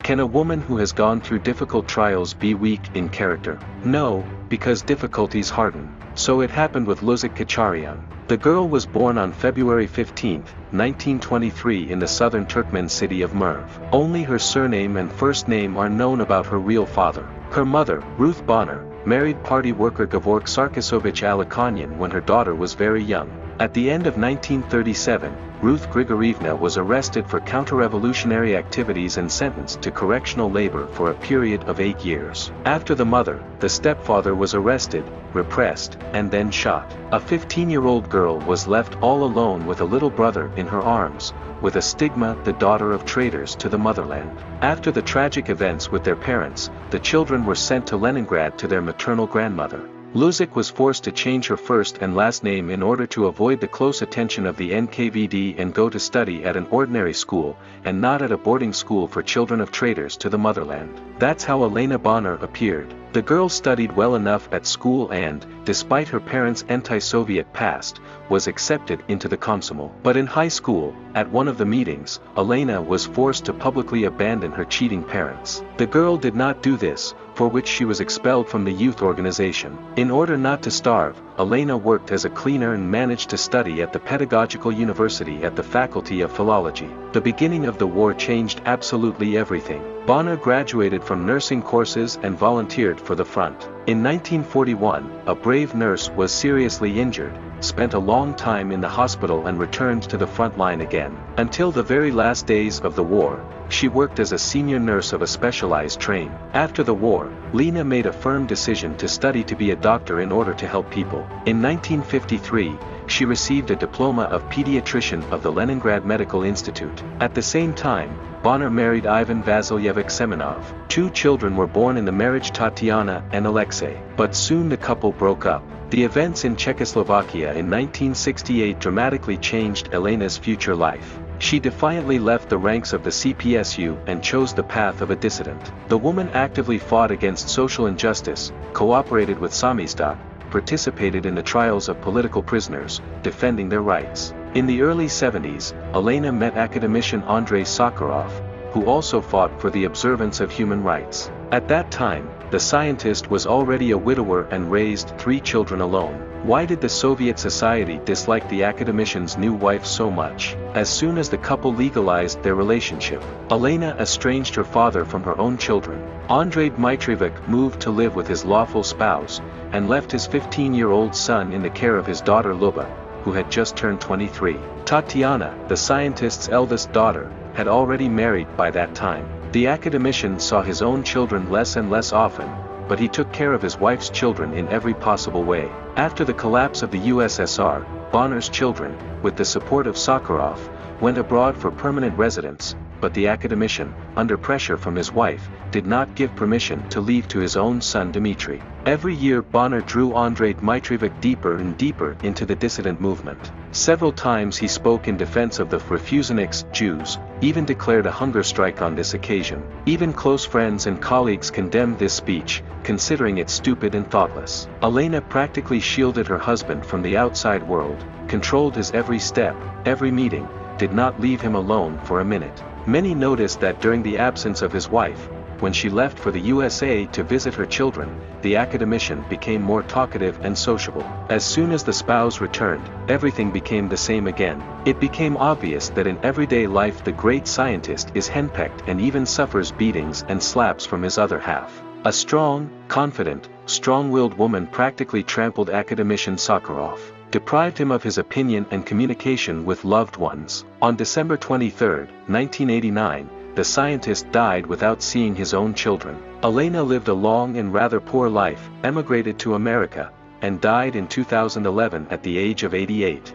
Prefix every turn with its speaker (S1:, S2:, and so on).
S1: Can a woman who has gone through difficult trials be weak in character? No, because difficulties harden. So it happened with Lusik Kocharyan. The girl was born on February 15, 1923 in the southern Turkmen city of Merv. Only her surname and first name are known about her real father. Her mother, Ruth Bonner, married party worker Gavor Sarkisovich Alakonyan when her daughter was very young. At the end of 1937, Ruth Grigorievna was arrested for counter-revolutionary activities and sentenced to correctional labor for a period of 8 years. After the mother, the stepfather was arrested, repressed, and then shot. A 15-year-old girl was left all alone with a little brother in her arms, with a stigma, the daughter of traitors to the motherland. After the tragic events with their parents, the children were sent to Leningrad to their maternal grandmother. Lusik was forced to change her first and last name in order to avoid the close attention of the NKVD and go to study at an ordinary school, and not at a boarding school for children of traitors to the motherland. That's how Elena Bonner appeared. The girl studied well enough at school and, despite her parents' anti-Soviet past, was accepted into the Komsomol. But in high school, at one of the meetings, Elena was forced to publicly abandon her cheating parents. The girl did not do this, for which she was expelled from the youth organization. In order not to starve, Elena worked as a cleaner and managed to study at the Pedagogical University at the Faculty of Philology. The beginning of the war changed absolutely everything. Bonner graduated from nursing courses and volunteered for the front. In 1941, a brave nurse was seriously injured, spent a long time in the hospital and returned to the front line again. Until the very last days of the war, she worked as a senior nurse of a specialized train. After the war, Lena made a firm decision to study to be a doctor in order to help people. In 1953, she received a diploma of pediatrician of the Leningrad Medical Institute. At the same time, Bonner married Ivan Vasilyevich Semenov. 2 children were born in the marriage, Tatiana and Alexei. But soon the couple broke up. The events in Czechoslovakia in 1968 dramatically changed Elena's future life. She defiantly left the ranks of the CPSU and chose the path of a dissident. The woman actively fought against social injustice, cooperated with Samizdat, participated in the trials of political prisoners, defending their rights. In the early 70s, Elena met academician Andrei Sakharov, who also fought for the observance of human rights. At that time, the scientist was already a widower and raised 3 children alone. Why did the Soviet society dislike the academician's new wife so much? As soon as the couple legalized their relationship, Elena estranged her father from her own children. Andrei Dmitrievich moved to live with his lawful spouse, and left his 15-year-old son in the care of his daughter Luba, who had just turned 23. Tatiana, the scientist's eldest daughter, had already married by that time. The academician saw his own children less and less often, but he took care of his wife's children in every possible way. After the collapse of the USSR, Bonner's children, with the support of Sakharov, went abroad for permanent residence, but the academician, under pressure from his wife, did not give permission to leave to his own son Dmitry. Every year Bonner drew Andrei Dmitrievich deeper and deeper into the dissident movement. Several times he spoke in defense of the Refuseniks, Jews, even declared a hunger strike on this occasion. Even close friends and colleagues condemned this speech, considering it stupid and thoughtless. Elena practically shielded her husband from the outside world, controlled his every step, every meeting, did not leave him alone for a minute. Many noticed that during the absence of his wife, when she left for the USA to visit her children, the academician became more talkative and sociable. As soon as the spouse returned, everything became the same again. It became obvious that in everyday life the great scientist is henpecked and even suffers beatings and slaps from his other half. A strong, confident, strong-willed woman practically trampled academician Sakharov, deprived him of his opinion and communication with loved ones. On December 23, 1989, the scientist died without seeing his own children. Elena lived a long and rather poor life, emigrated to America, and died in 2011 at the age of 88.